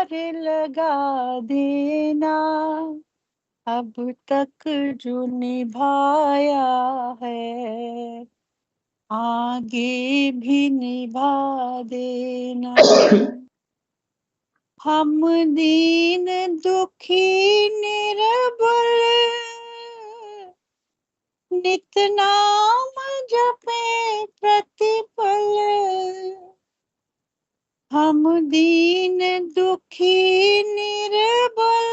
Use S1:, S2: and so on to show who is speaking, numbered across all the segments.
S1: पार लगा देना, अब तक जो निभाया है आगे भी निभा देना। हम दीन दुखी निर्बल नित नाम जपे प्रतिपल। हम दीन दुखी निर्बल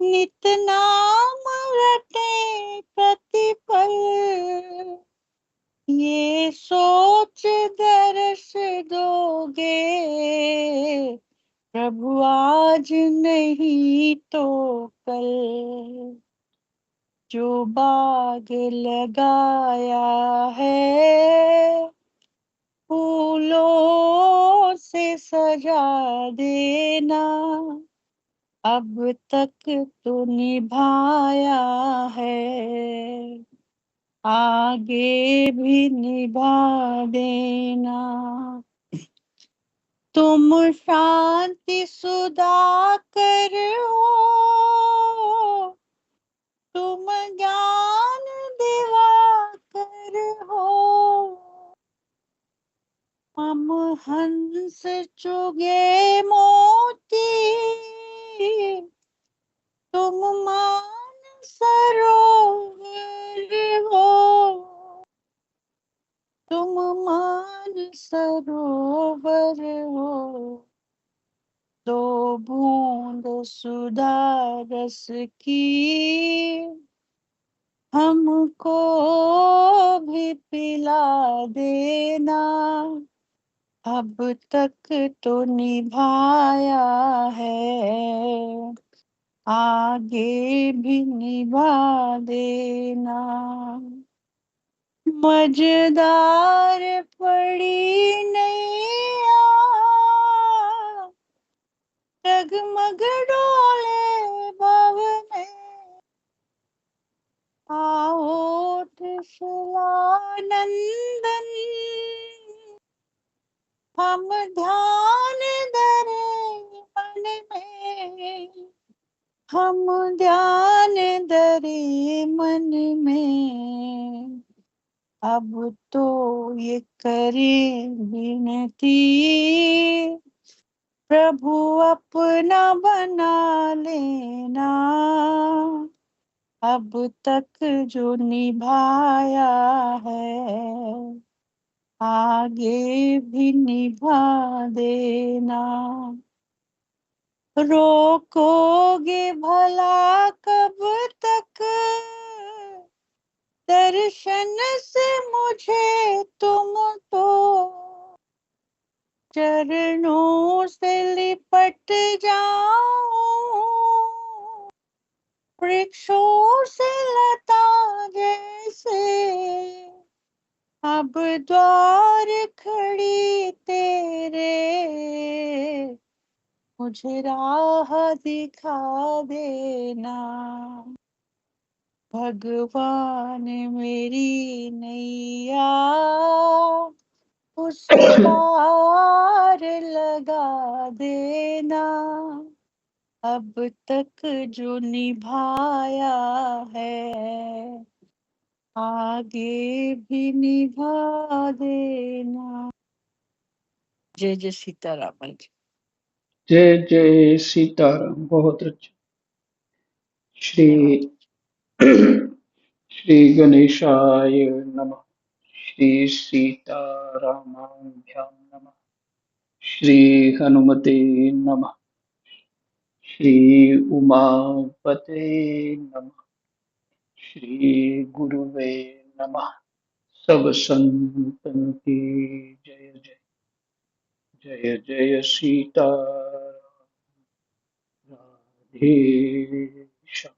S1: नित नाम रटे प्रतिपल। ये सोच दर्श दोगे प्रभु आज नहीं तो कल, जो बाग लगाया है फूलों से सजा देना, अब तक तो निभाया है आगे भी निभा देना। तुम शांति सुधा कर हो, तुम ज्ञान दिवाकर हो। हम हंस चुगे मोती, तुम मान सरोवर हो। तुम मान सरोवर हो, दो बूंद सुधा रस की हमको भी पिला देना, अब तक तो निभाया है आगे भी निभा देना। मजेदार पड़ी नैया डगमग डोले भव में, आओ त्रिशूलानंदन हम ध्यान धरे मन में। हम ध्यान धरे मन में, अब तो ये करे विनती प्रभु अपना बना लेना, अब तक जो निभाया है आगे भी निभा देना। रोकोगे भला कब तक दर्शन से मुझे तुम तो, चरणों से लिपट जाऊं वृक्षों से लता जैसे। अब द्वार खड़ी तेरे मुझे राह दिखा देना। भगवान मेरी नैया उस पार लगा देना, अब तक जो निभाया है आगे भी निभा देना। जय जय सीताराम जी।
S2: जय जय सीताराम। बहुत अच्छा। श्री श्री गणेशाय नमः। श्री सीतारामाभ्यां नमः। श्री हनुमते नमः। श्री उमापते नमः। श्री गुरुवे नमः। सब संतन की जय जय। जय जय सीताराम। राधे श्याम।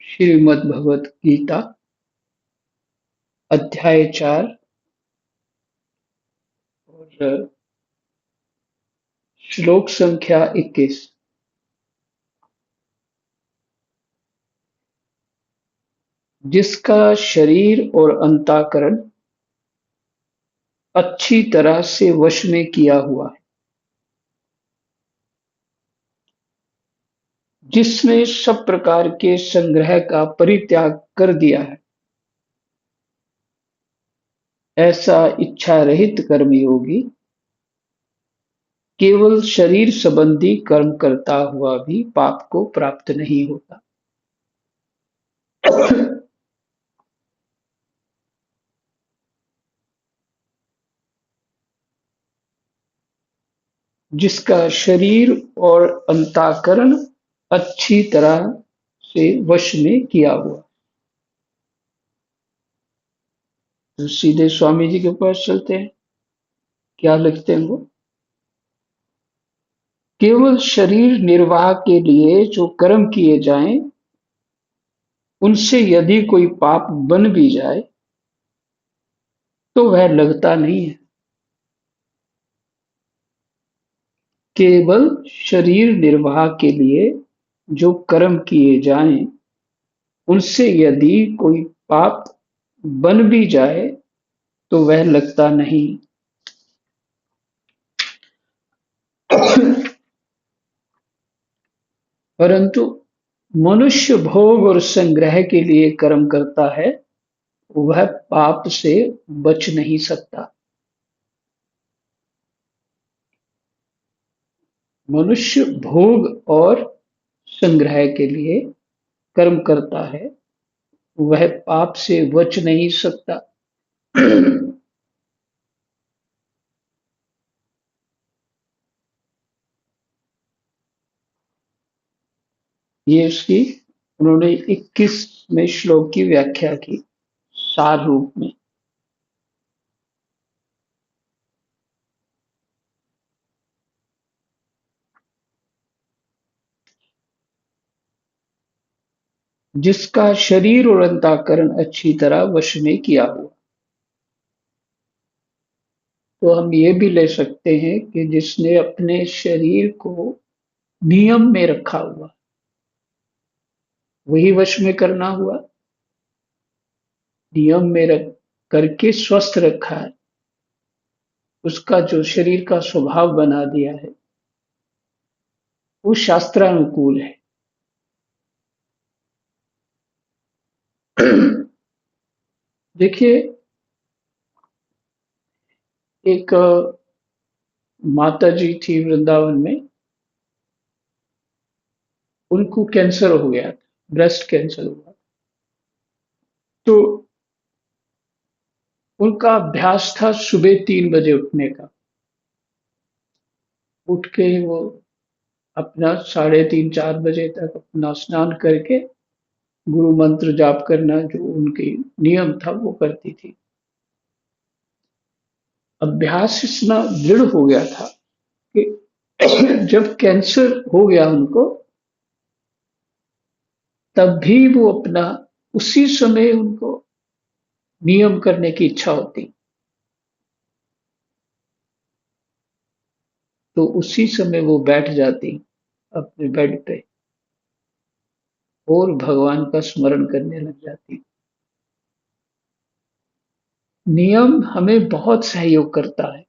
S2: श्रीमद् भगवत गीता अध्याय 4 और श्लोक संख्या 21। जिसका शरीर और अंतःकरण अच्छी तरह से वश में किया हुआ है, जिसने सब प्रकार के संग्रह का परित्याग कर दिया है, ऐसा इच्छा रहित कर्मयोगी केवल शरीर संबंधी कर्म करता हुआ भी पाप को प्राप्त नहीं होता। जिसका शरीर और अंतःकरण अच्छी तरह से वश में किया हुआ। तो सीधे स्वामी जी के पास चलते हैं। क्या लिखते हैं वो? केवल शरीर निर्वाह के लिए जो कर्म किए जाएं, उनसे यदि कोई पाप बन भी जाए तो वह लगता नहीं है। केवल शरीर निर्वाह के लिए जो कर्म किए जाएं, उनसे यदि कोई पाप बन भी जाए तो वह लगता नहीं। परंतु मनुष्य भोग और संग्रह के लिए कर्म करता है, वह पाप से बच नहीं सकता। मनुष्य भोग और संग्रह के लिए कर्म करता है, वह पाप से बच नहीं सकता। ये उसकी उन्होंने 21वें श्लोक की व्याख्या की सार रूप में। जिसका शरीर और अंतःकरण अच्छी तरह वश में किया हुआ। तो हम ये भी ले सकते हैं कि जिसने अपने शरीर को नियम में रखा हुआ, वही वश में करना हुआ। नियम में रख करके स्वस्थ रखा है, उसका जो शरीर का स्वभाव बना दिया है, वो शास्त्रानुकूल है। देखिए, एक माता जी थी वृंदावन में, उनको कैंसर हो गया था, ब्रेस्ट कैंसर हुआ। तो उनका अभ्यास था सुबह 3 बजे उठने का। उठ के वो अपना 3:30-4 बजे तक अपना स्नान करके गुरु मंत्र जाप करना जो उनकी नियम था वो करती थी। अभ्यास इतना दृढ़ हो गया था कि जब कैंसर हो गया उनको, तब भी वो अपना उसी समय उनको नियम करने की इच्छा होती, तो उसी समय वो बैठ जाती अपने बेड पे और भगवान का स्मरण करने लग जाती। नियम हमें बहुत सहयोग करता है।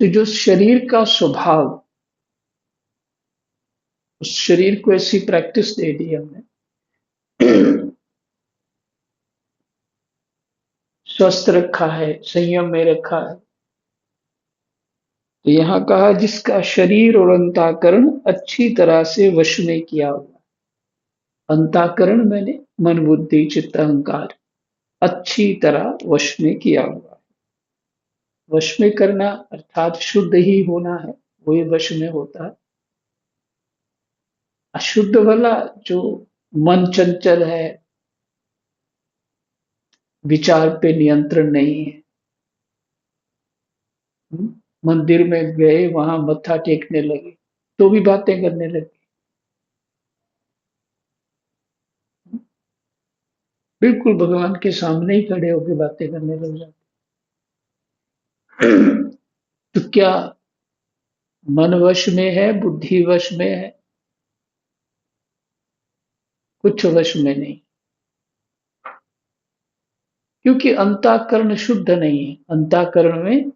S2: तो जो शरीर का स्वभाव, उस शरीर को ऐसी प्रैक्टिस दे दी हमने, स्वस्थ रखा है, संयम में रखा है। तो यहाँ कहा जिसका शरीर और अंतःकरण अच्छी तरह से वश में किया हुआ। अंतःकरण मैंने मन बुद्धि चित्त अहंकार अच्छी तरह वश में किया हुआ। वश में करना अर्थात शुद्ध ही होना है, वही वश में होता है। अशुद्ध वाला जो मन चंचल है, विचार पे नियंत्रण नहीं है, मंदिर में गए वहां मत्था टेकने लगे तो भी बातें करने लगे, बिल्कुल भगवान के सामने ही खड़े होकर बातें करने लग जाते। तो क्या मन वश में है, बुद्धि वश में है? कुछ वश में नहीं, क्योंकि अंतःकरण शुद्ध नहीं है। अंतःकरण में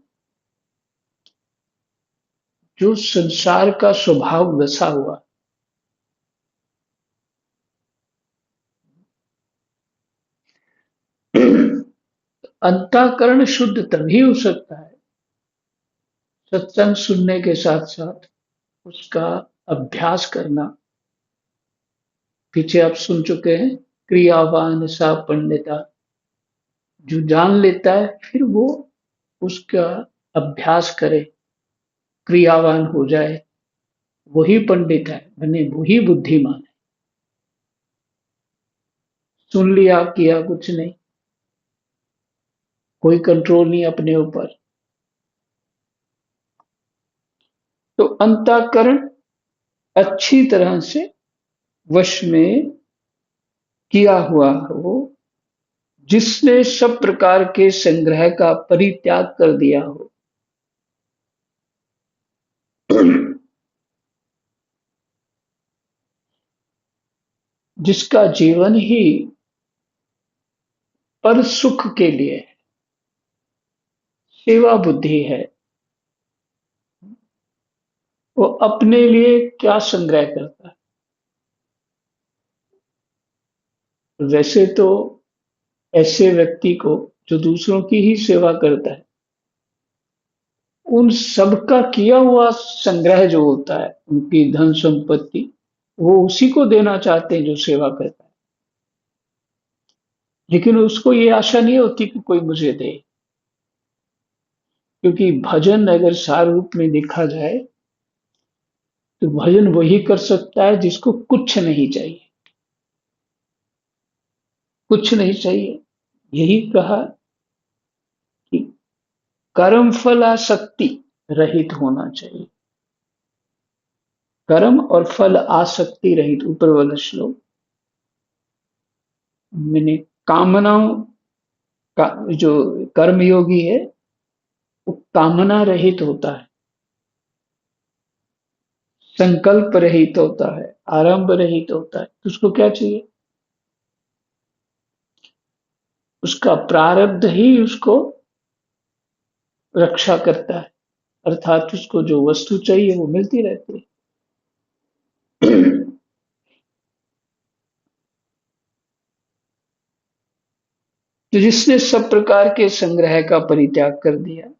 S2: जो संसार का स्वभाव बसा हुआ, अंतःकरण शुद्ध तभी हो सकता है सत्संग सुनने के साथ साथ उसका अभ्यास करना। पीछे आप सुन चुके हैं, क्रियावान सा पंडिता, जो जान लेता है फिर वो उसका अभ्यास करे, क्रियावान हो जाए, वही पंडित है, माने वही बुद्धिमान है। सुन लिया, किया कुछ नहीं, कोई कंट्रोल नहीं अपने ऊपर। तो अंतःकरण अच्छी तरह से वश में किया हुआ हो, जिसने सब प्रकार के संग्रह का परित्याग कर दिया हो, जिसका जीवन ही पर सुख के लिए है, सेवा बुद्धि है, वो अपने लिए क्या संग्रह करता है। वैसे तो ऐसे व्यक्ति को जो दूसरों की ही सेवा करता है, उन सबका किया हुआ संग्रह जो होता है, उनकी धन संपत्ति, वो उसी को देना चाहते हैं जो सेवा करता है। लेकिन उसको ये आशा नहीं होती कि कोई मुझे दे, क्योंकि भजन अगर सार रूप में देखा जाए तो भजन वही कर सकता है जिसको कुछ नहीं चाहिए। कुछ नहीं चाहिए, यही कहा कि कर्म फलासक्ति रहित होना चाहिए। कर्म और फल आसक्ति रहित, ऊपर वाला श्लोक, मैंने कामनाओं का जो कर्म योगी है वो कामना रहित होता है, संकल्प रहित होता है, आरंभ रहित होता है। तो उसको क्या चाहिए? उसका प्रारब्ध ही उसको रक्षा करता है, अर्थात उसको जो वस्तु चाहिए वो मिलती रहती है। तो जिसने सब प्रकार के संग्रह का परित्याग कर दिया,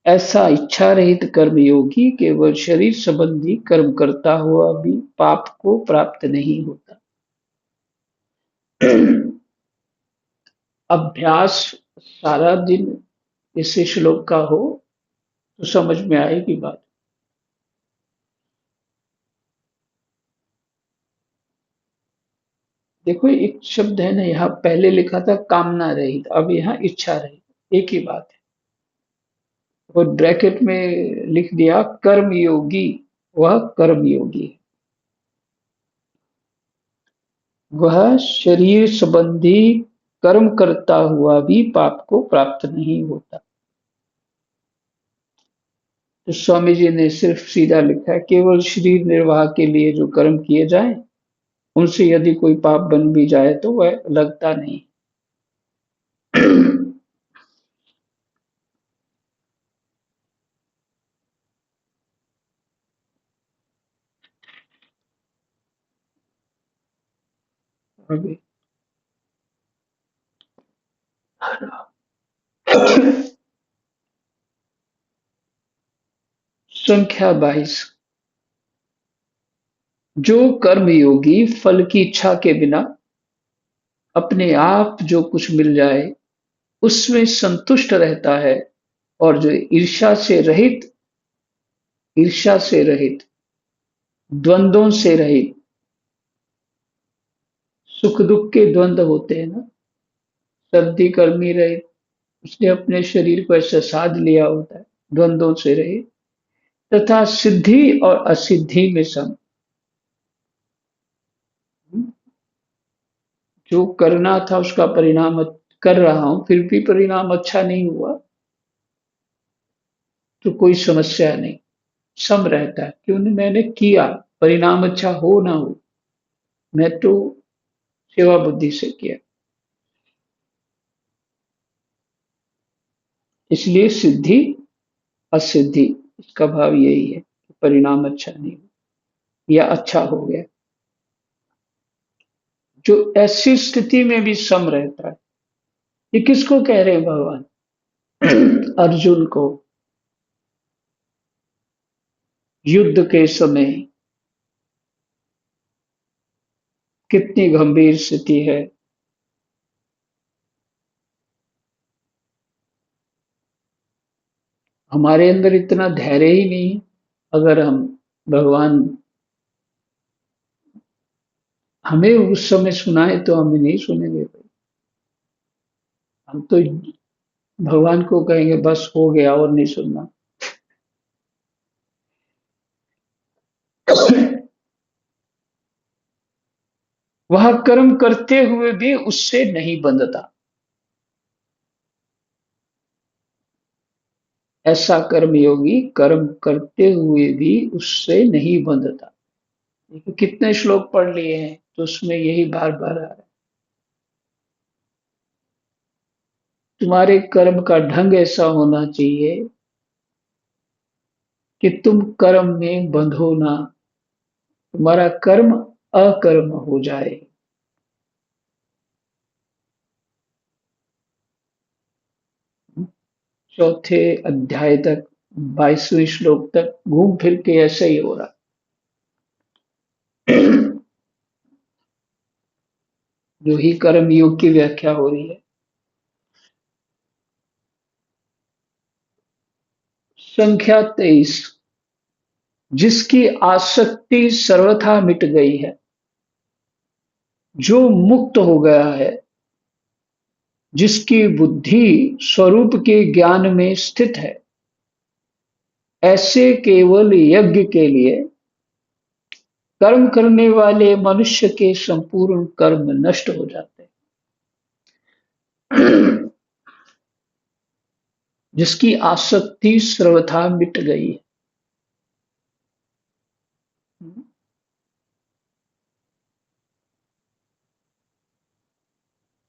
S2: ऐसा इच्छा रहित कर्मयोगी केवल शरीर संबंधी कर्म करता हुआ भी पाप को प्राप्त नहीं होता। अभ्यास सारा दिन इस श्लोक का हो तो समझ में आएगी बात। देखो एक शब्द है ना, यहाँ पहले लिखा था कामना रहित, अब यहाँ इच्छा रहित, एक ही बात है। और ब्रैकेट में लिख दिया कर्म योगी, वह कर्म योगी है, वह शरीर संबंधी कर्म करता हुआ भी पाप को प्राप्त नहीं होता। तो स्वामी जी ने सिर्फ सीधा लिखा है, केवल शरीर निर्वाह के लिए जो कर्म किए जाएं, उनसे यदि कोई पाप बन भी जाए तो वह लगता नहीं। अभी संख्या 22, जो कर्म योगी फल की इच्छा के बिना अपने आप जो कुछ मिल जाए उसमें संतुष्ट रहता है, और जो ईर्ष्या से रहित, द्वंद्वों से रहित, सुख दुख के द्वंद्व होते हैं ना, सर्दी गर्मी रहित, उसने अपने शरीर को ऐसा साध लिया होता है, द्वंद्वों से रहित, तथा सिद्धि और असिद्धि में सम। जो करना था उसका परिणाम कर रहा हूं, फिर भी परिणाम अच्छा नहीं हुआ तो कोई समस्या नहीं, सम रहता है। क्यों? मैंने किया, परिणाम अच्छा हो ना हो, मैं तो सेवा बुद्धि से किया। इसलिए सिद्धि असिद्धि इसका भाव यही है कि परिणाम अच्छा नहीं हो या अच्छा हो गया। जो ऐसी स्थिति में भी सम रहता है, ये किसको कह रहे हैं भगवान? अर्जुन को। युद्ध के समय कितनी गंभीर स्थिति है, हमारे अंदर इतना धैर्य ही नहीं। अगर हम भगवान हमें उस समय सुनाए तो हम नहीं सुनेंगे भाई। हम तो भगवान को कहेंगे बस हो गया और नहीं सुनना। वह कर्म करते हुए भी उससे नहीं बंधता। ऐसा कर्मयोगी कर्म करते हुए भी उससे नहीं बंधता। देखो कितने श्लोक पढ़ लिए हैं तो उसमें यही बार बार आ रहा है। तुम्हारे कर्म का ढंग ऐसा होना चाहिए कि तुम कर्म में बंधो ना, तुम्हारा कर्म अकर्म हो जाए। चौथे अध्याय तक 22वें श्लोक तक घूम फिर के ऐसा ही हो रहा। जो ही कर्म योग की व्याख्या हो रही है। संख्या 23। जिसकी आसक्ति सर्वथा मिट गई है, जो मुक्त हो गया है, जिसकी बुद्धि स्वरूप के ज्ञान में स्थित है, ऐसे केवल यज्ञ के लिए कर्म करने वाले मनुष्य के संपूर्ण कर्म नष्ट हो जाते हैं। जिसकी आसक्ति सर्वथा मिट गई है।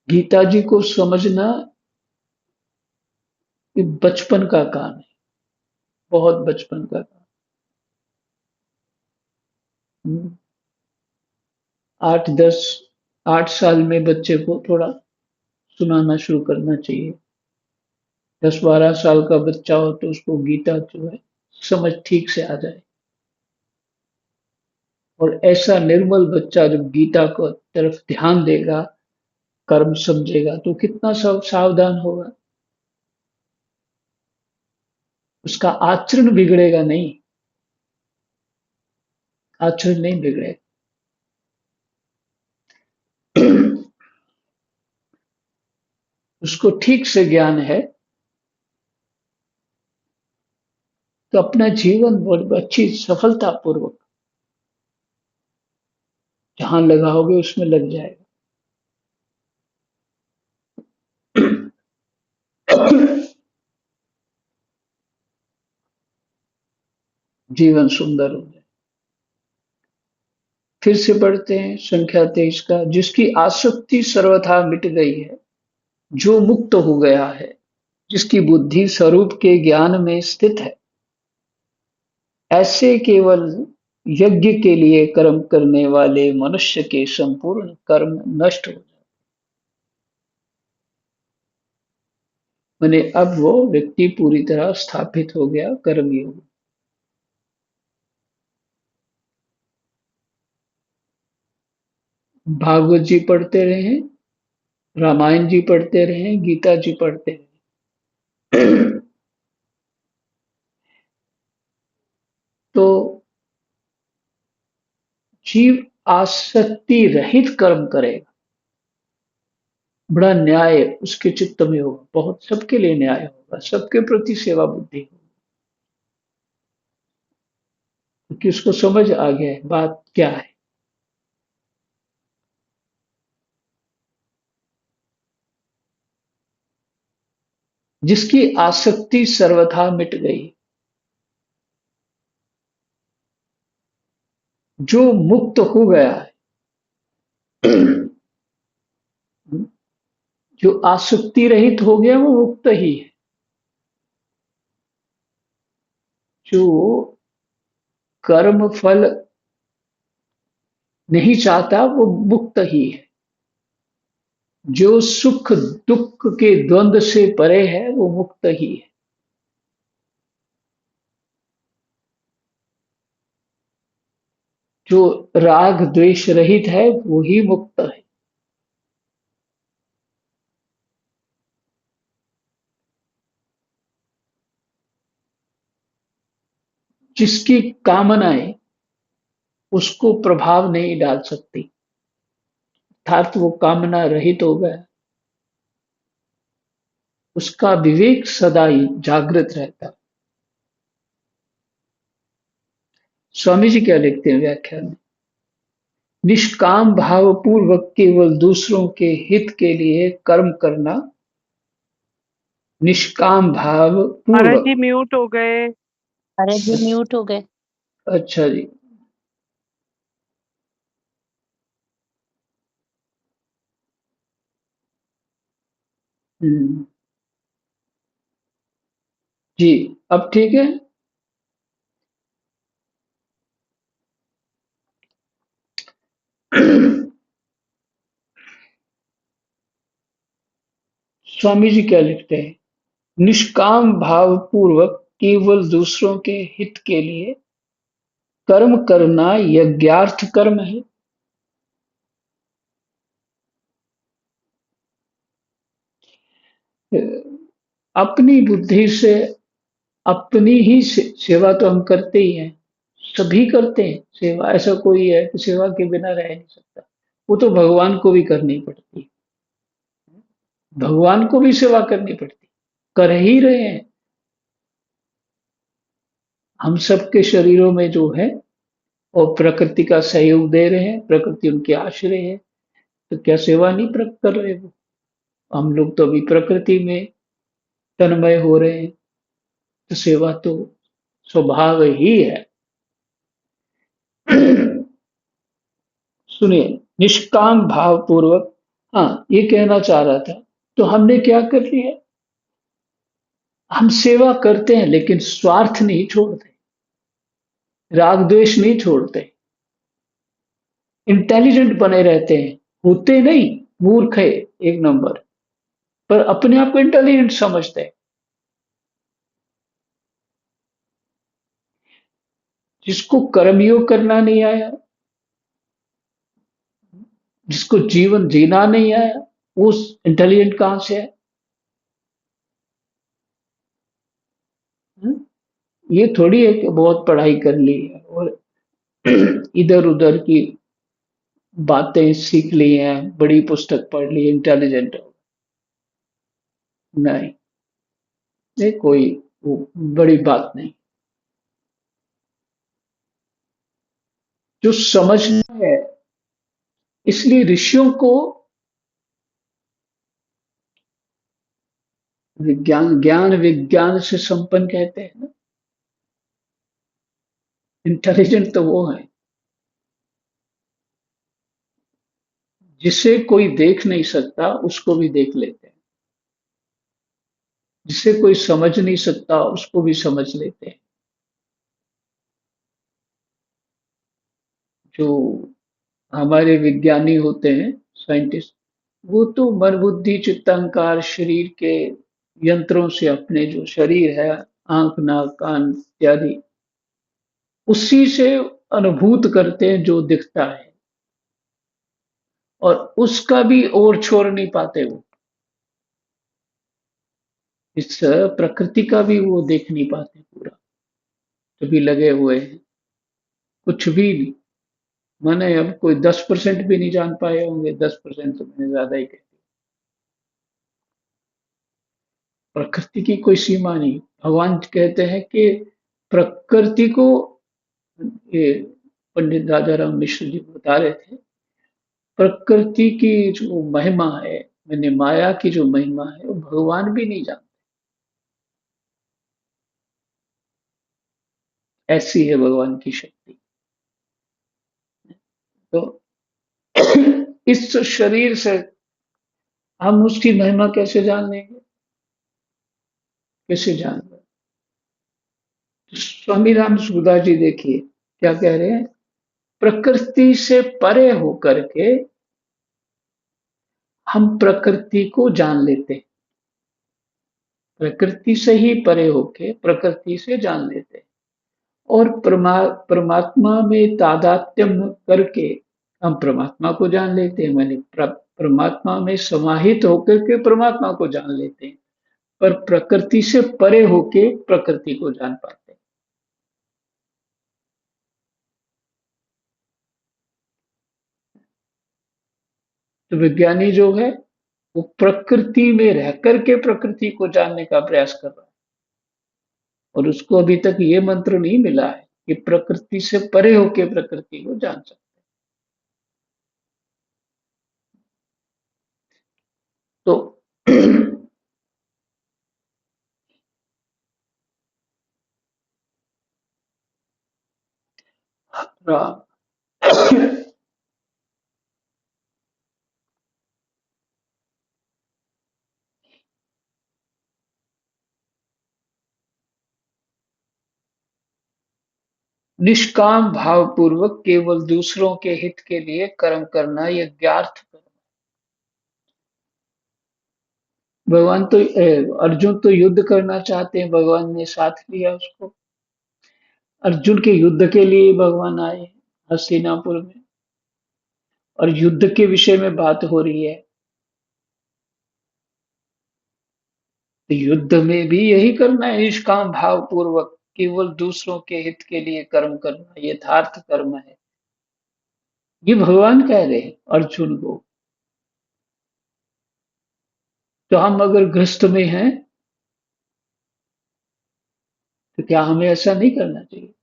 S2: गीता जी को समझना ये बचपन का काम है, बहुत बचपन का काम। 8-10 8 साल में बच्चे को थोड़ा सुनाना शुरू करना चाहिए। 10-12 साल का बच्चा हो तो उसको गीता जो है समझ ठीक से आ जाए। और ऐसा निर्मल बच्चा जब गीता को तरफ ध्यान देगा, कर्म समझेगा तो कितना सब सावधान होगा। उसका आचरण बिगड़ेगा नहीं, आचरण नहीं बिगड़ेगा। उसको ठीक से ज्ञान है तो अपना जीवन बहुत अच्छी सफलता पूर्वक जहां लगाओगे उसमें लग जाएगा। जीवन सुंदर हो जाए। फिर से पढ़ते हैं संख्या 23 का। जिसकी आसक्ति सर्वथा मिट गई है, जो मुक्त हो गया है, जिसकी बुद्धि स्वरूप के ज्ञान में स्थित है, ऐसे केवल यज्ञ के लिए कर्म करने वाले मनुष्य के संपूर्ण कर्म नष्ट हो जाते। मैंने अब वो व्यक्ति पूरी तरह स्थापित हो गया कर्मयोग। भागवत जी पढ़ते रहे, रामायण जी पढ़ते रहे, गीता जी पढ़ते रहे। तो जीव आसक्ति रहित कर्म करेगा, बड़ा न्याय उसके चित्त में होगा, बहुत सबके लिए न्याय होगा, सबके प्रति सेवा बुद्धि होगी, क्योंकि उसको समझ आ गया है बात क्या है। जिसकी आसक्ति सर्वथा मिट गई, जो मुक्त हो गया है, जो आसक्ति रहित हो गया वो मुक्त ही है। जो कर्म फल नहीं चाहता वो मुक्त ही है। जो सुख दुख के द्वंद से परे है वो मुक्त ही है। जो राग द्वेष रहित है वो ही मुक्त है। जिसकी कामनाएं उसको प्रभाव नहीं डाल सकती, अर्थात वो कामना रहित हो गया, उसका विवेक सदा ही जागृत रहता है। स्वामी जी क्या लिखते हैं व्याख्या में? निष्काम भाव पूर्वक केवल दूसरों के हित के लिए कर्म करना, निष्काम भाव
S3: महाराज जी
S2: पूर्वक।
S3: म्यूट हो गए।
S1: अरे जी म्यूट हो गए।
S2: अच्छा जी। हम्म, जी अब ठीक है। स्वामी जी क्या लिखते हैं? निष्काम भाव पूर्वक केवल दूसरों के हित के लिए कर्म करना यज्ञार्थ कर्म है। अपनी बुद्धि से अपनी ही सेवा तो हम करते ही हैं, सभी करते हैं सेवा। ऐसा कोई है कि सेवा के बिना रह नहीं सकता? वो तो भगवान को भी करनी पड़ती है, भगवान को भी सेवा करनी पड़ती, कर ही रहे हैं। हम सबके शरीरों में जो है और प्रकृति का सहयोग दे रहे हैं, प्रकृति उनके आश्रय है, तो क्या सेवा नहीं कर रहे वो? हम लोग तो अभी प्रकृति में तन्मय हो रहे हैं, तो सेवा तो स्वभाव ही है। सुनिए, निष्काम भाव पूर्वक, हाँ ये कहना चाह रहा था। तो हमने क्या कर लिया? हम सेवा करते हैं लेकिन स्वार्थ नहीं छोड़ते, राग द्वेष नहीं छोड़ते, इंटेलिजेंट बने रहते हैं। होते नहीं, मूर्ख है एक नंबर, पर अपने आप को इंटेलिजेंट समझते हैं। जिसको कर्मयोग करना नहीं आया, जिसको जीवन जीना नहीं आया, वो इंटेलिजेंट कहां से है? हम्म? ये थोड़ी है कि बहुत पढ़ाई कर ली है और इधर उधर की बातें सीख ली हैं, बड़ी पुस्तक पढ़ ली, इंटेलिजेंट हो। नहीं, ये कोई वो बड़ी बात नहीं। जो समझना है, इसलिए ऋषियों को विज्ञान ज्ञान विज्ञान से संपन्न कहते हैं ना। इंटेलिजेंट तो वो है जिसे कोई देख नहीं सकता, उसको भी देख लेते हैं। जिसे कोई समझ नहीं सकता, उसको भी समझ लेते हैं। जो हमारे विज्ञानी होते हैं, साइंटिस्ट, वो तो मन बुद्धि चित्त अहंकार शरीर के यंत्रों से अपने जो शरीर है, आंख नाक कान इत्यादि, उसी से अनुभूत करते हैं जो दिखता है, और उसका भी ओर छोड़ नहीं पाते वो। इस प्रकृति का भी वो देख नहीं पाते पूरा, तभी लगे हुए हैं। कुछ भी नहीं, मैंने अब कोई 10% भी नहीं जान पाए होंगे, 10% तो मैंने ज्यादा ही कह दिया। प्रकृति की कोई सीमा नहीं। भगवान कहते हैं कि प्रकृति को, ये पंडित राजा राम मिश्र जी बता रहे थे, प्रकृति की जो महिमा है, मैंने माया की जो महिमा है, वो भगवान भी नहीं जानते। ऐसी है भगवान की शक्ति। तो इस शरीर से हम उसकी महिमा कैसे जान लेंगे? कैसे जान लेंगे? तो स्वामी राम सुखदास जी देखिए क्या कह रहे हैं, प्रकृति से परे होकर के हम प्रकृति को जान लेते हैं। प्रकृति से ही परे होके प्रकृति से जान लेते हैं। और परमात्मा में तादात्म्य करके हम परमात्मा को जान लेते हैं। मैंने परमात्मा में समाहित होकर के परमात्मा को जान लेते हैं, पर प्रकृति से परे होके प्रकृति को जान पाते हैं। तो विज्ञानी जो है वो प्रकृति में रह करके प्रकृति को जानने का प्रयास कर रहा है, और उसको अभी तक ये मंत्र नहीं मिला है कि प्रकृति से परे होके प्रकृति को जान सकते। तो राम निष्काम भाव पूर्वक केवल दूसरों के हित के लिए कर्म करना यज्ञार्थ कर्म। भगवान तो अर्जुन तो युद्ध करना चाहते हैं, भगवान ने साथ लिया उसको। अर्जुन के युद्ध के लिए भगवान आए हस्तिनापुर में, और युद्ध के विषय में बात हो रही है। तो युद्ध में भी यही करना है, निष्काम भाव पूर्वक केवल दूसरों के हित के लिए कर्म करना यथार्थ कर्म है। ये भगवान कह रहे हैं अर्जुन को। तो हम अगर गृहस्थ में हैं तो क्या हमें ऐसा नहीं करना चाहिए?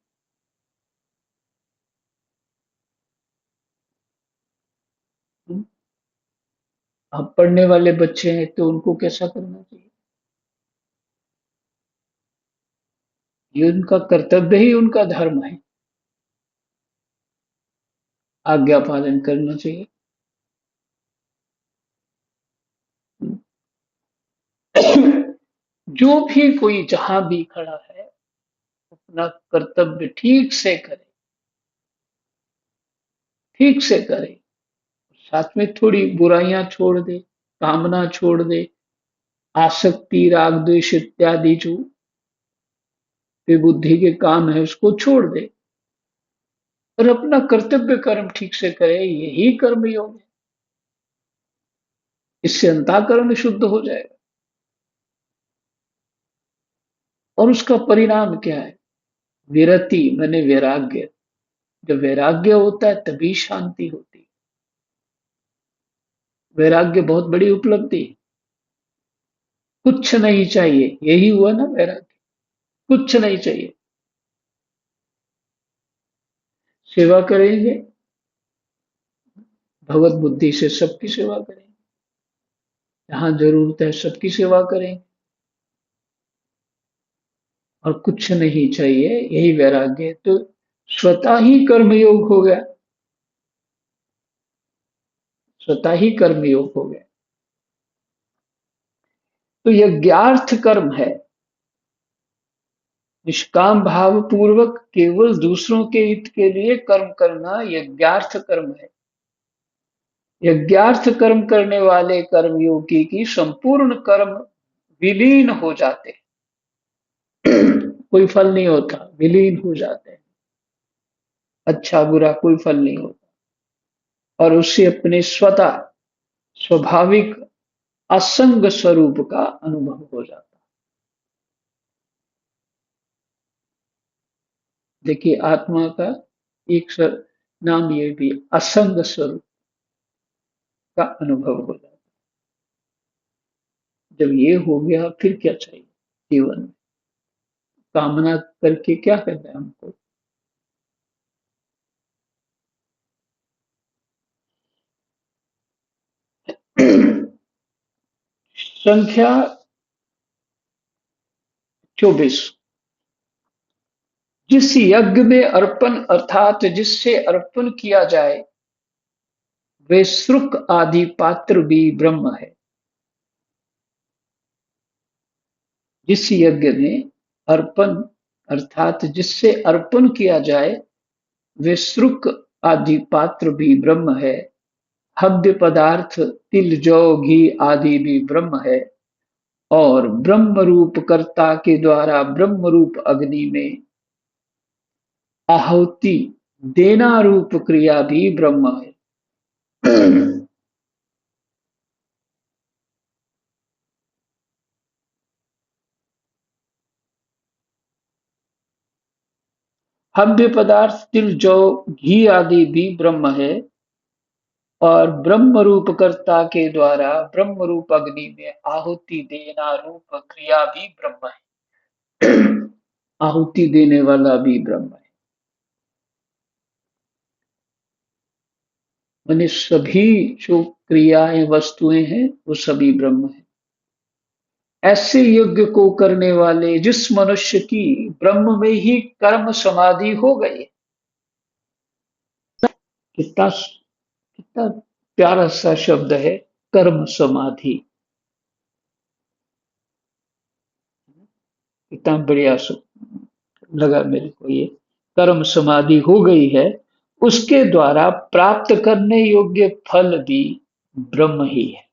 S2: हम्म? अब पढ़ने वाले बच्चे हैं तो उनको कैसा करना चाहिए? ये उनका कर्तव्य ही उनका धर्म है, आज्ञा पालन करना चाहिए। जो भी कोई जहां भी खड़ा है अपना कर्तव्य ठीक से करे, ठीक से करे। साथ में थोड़ी बुराइयां छोड़ दे, कामना छोड़ दे, आसक्ति राग द्वेष इत्यादि जो बुद्धि के काम है उसको छोड़ दे, और अपना कर्तव्य कर्म ठीक से करे। यही कर्म योग है। इससे अंतःकरण शुद्ध हो जाएगा। और उसका परिणाम क्या है? विरति माने वैराग्य। जब वैराग्य होता है तभी शांति होती है। वैराग्य बहुत बड़ी उपलब्धि है। कुछ नहीं चाहिए, यही हुआ ना वैराग्य। कुछ नहीं चाहिए। सेवा करेंगे, भगवत बुद्धि से सबकी सेवा करेंगे, जहां जरूरत है सबकी सेवा करेंगे, और कुछ नहीं चाहिए, यही वैराग्य है। तो स्वतः ही कर्मयोग हो गया। स्वतः ही कर्मयोग हो गया। तो यज्ञार्थ कर्म है। निष्काम भाव पूर्वक केवल दूसरों के हित के लिए कर्म करना यज्ञार्थ कर्म है। यज्ञार्थ कर्म करने वाले कर्मयोगी की संपूर्ण कर्म विलीन हो जाते हैं। कोई फल नहीं होता, विलीन हो जाते हैं। अच्छा बुरा कोई फल नहीं होता, और उससे अपने स्वतः स्वाभाविक असंग स्वरूप का अनुभव हो जाता है। देखिए आत्मा का एक नाम ये भी असंग स्वरूप का अनुभव हो जाता है। जब ये हो गया फिर क्या चाहिए जीवन में? कामना करके क्या करना है हमको? संख्या 24। जिस यज्ञ में अर्पण अर्थात जिससे अर्पण किया जाए वे श्रुक आदि पात्र भी ब्रह्म है। जिस यज्ञ में अर्पण अर्थात जिससे अर्पण किया जाए वे श्रुक आदि पात्र भी ब्रह्म है। हव्य पदार्थ तिल जौ घी आदि भी ब्रह्म है। और ब्रह्म रूप कर्ता के द्वारा ब्रह्म रूप अग्नि में आहुति देना रूप क्रिया भी ब्रह्म है। हव्य पदार्थ तिल जौ घी आदि भी ब्रह्म है। और ब्रह्म रूप कर्ता के द्वारा ब्रह्म रूप अग्नि में आहुति देना रूप क्रिया भी ब्रह्म है। आहुति देने वाला भी ब्रह्म है। माने सभी जो क्रियाएं वस्तुएं हैं वो सभी ब्रह्म है। ऐसे यज्ञ को करने वाले जिस मनुष्य की ब्रह्म में ही कर्म समाधि हो गई। कितना कितना प्यारा सा शब्द है, कर्म समाधि। कितना बढ़िया लगा मेरे को ये। कर्म समाधि हो गई है, उसके द्वारा प्राप्त करने योग्य फल भी ब्रह्म ही है।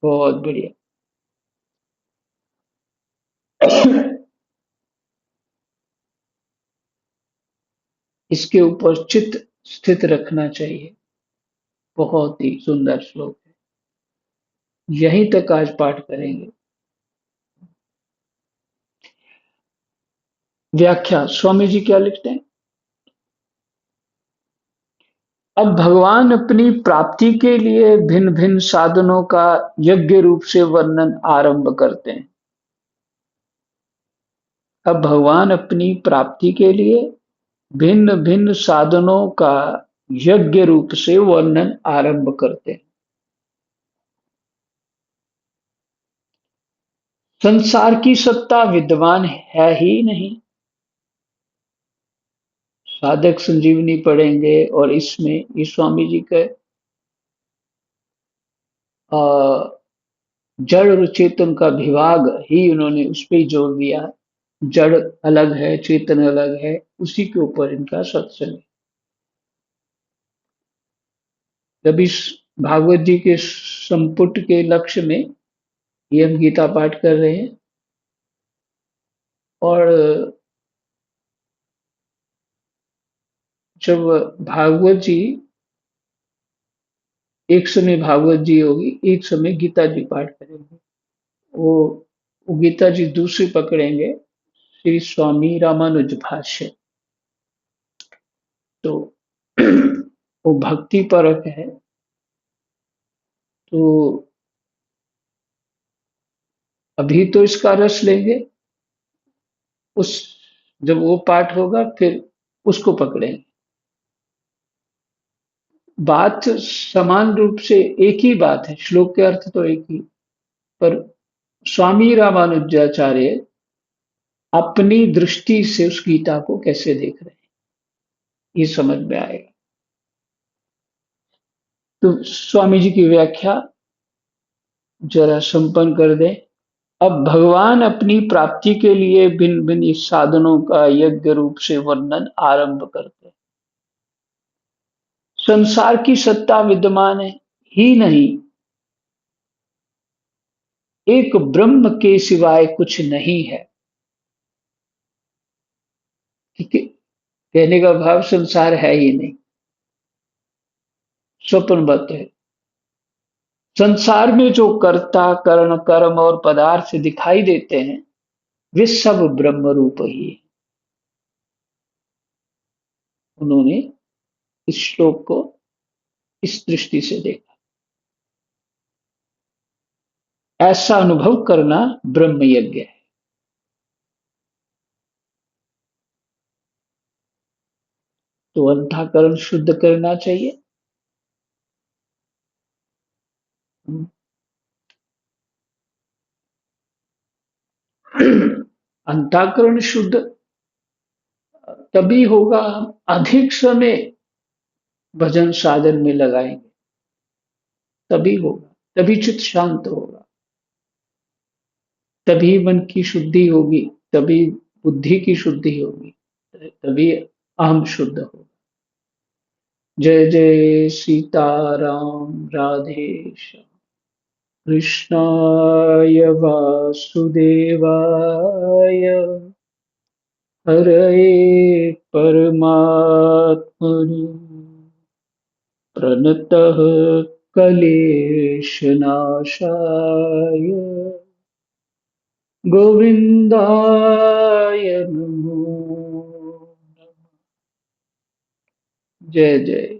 S2: बहुत बढ़िया। इसके ऊपर चित्त स्थित रखना चाहिए। बहुत ही सुंदर श्लोक है। यहीं तक आज पाठ करेंगे। व्याख्या स्वामी जी क्या लिखते हैं। अब भगवान अपनी प्राप्ति के लिए भिन्न भिन्न साधनों का यज्ञ रूप से वर्णन आरंभ करते हैं। अब भगवान अपनी प्राप्ति के लिए भिन्न भिन्न साधनों का यज्ञ रूप से वर्णन आरंभ करते हैं। संसार की सत्ता विद्वान है ही नहीं। साधक संजीवनी पढ़ेंगे और इसमें ये स्वामी जी के जड़ और चेतन का विभाग ही उन्होंने उस पर ही जोर दिया। जड़ अलग है, चेतन अलग है, उसी के ऊपर इनका सत्संग है। जब इस भागवत जी के संपुट के लक्ष्य में ये हम गीता पाठ कर रहे हैं और जब भागवत जी एक समय भागवत जी होगी, एक समय गीता जी पाठ करेंगे। वो वो गीता जी दूसरी पकड़ेंगे, श्री स्वामी रामानुज भाष्य। तो वो भक्ति परक है। तो अभी तो इसका रस लेंगे, उस जब वो पाठ होगा फिर उसको पकड़ेंगे। बात समान रूप से एक ही बात है, श्लोक के अर्थ तो एक ही, पर स्वामी रामानुजाचार्य अपनी दृष्टि से उस गीता को कैसे देख रहे हैं ये समझ में आएगा। तो स्वामी जी की व्याख्या जरा संपन्न कर दें। अब भगवान अपनी प्राप्ति के लिए भिन्न भिन्न साधनों का यज्ञ रूप से वर्णन आरंभ करते हैं। संसार की सत्ता विद्यमान है ही नहीं, एक ब्रह्म के सिवाय कुछ नहीं है। ठीक है, कहने का भाव संसार है ही नहीं, स्वप्न बात है। संसार में जो कर्ता करण कर्म और पदार्थ दिखाई देते हैं वे सब ब्रह्म रूप ही है। उन्होंने इस श्लोक को इस दृष्टि से देखा। ऐसा अनुभव करना ब्रह्म यज्ञ है। तो अंतःकरण शुद्ध करना चाहिए। अंतःकरण शुद्ध तभी होगा हम अधिक समय भजन साधन में लगाएंगे, तभी होगा, तभी चित्त शांत होगा। तभी मन की शुद्धि होगी, तभी बुद्धि की शुद्धि होगी, तभी अहम शुद्ध होगा। जय जय सीताराम, राधे श्याम। कृष्णाय वासुदेवाय, हरये परमात्मने, प्रणतः क्लेशनाशाय, गोविन्दाय नमो नमः। जय जय